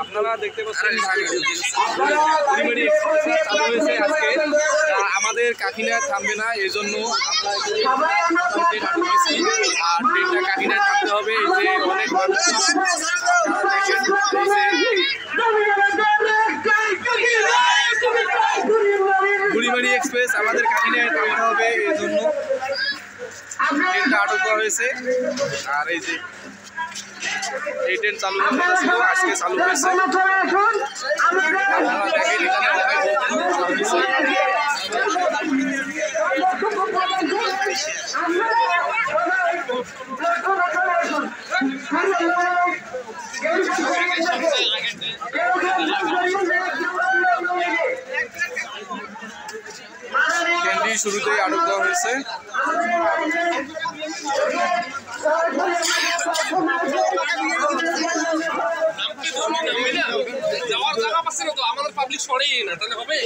আপনারা দেখতে পাচ্ছেন কুড়িবাড়ি এক্সপ্রেস চালু হয়েছে আজকে। আমাদের কাকিনায় থামবে না, এই জন্য আর ট্রেনটা কাকিনায় থামতে হবে। এই যে অনেক মানুষ কুড়িবাড়ি এক্সপ্রেস আমাদের কাকিনায় থামতে হবে, এই জন্য ট্রেনটা আটক করা হয়েছে। আর এই যে এই ট্রেন চালু ছিল, আজকে চালু হয়েছে। আপনারা দেখেন ট্রেনটি শুরুতেই আটক দেওয়া হয়েছে। যাওয়ার জায়গা পাচ্ছে না তো, আমাদের পাবলিক সরেই না, তাহলে হবে।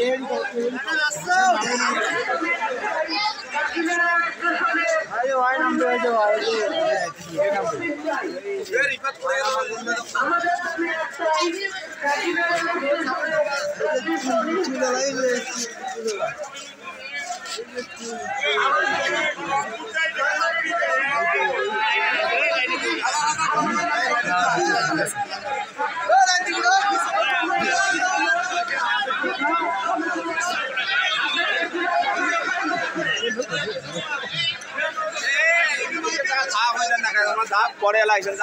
পরে এলাইছেন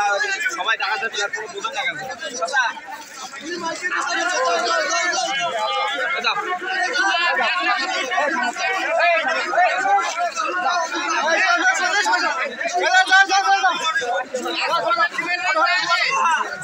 সবাই টাকাতে প্ল্যাটফর্ম বুঝেন না কেন।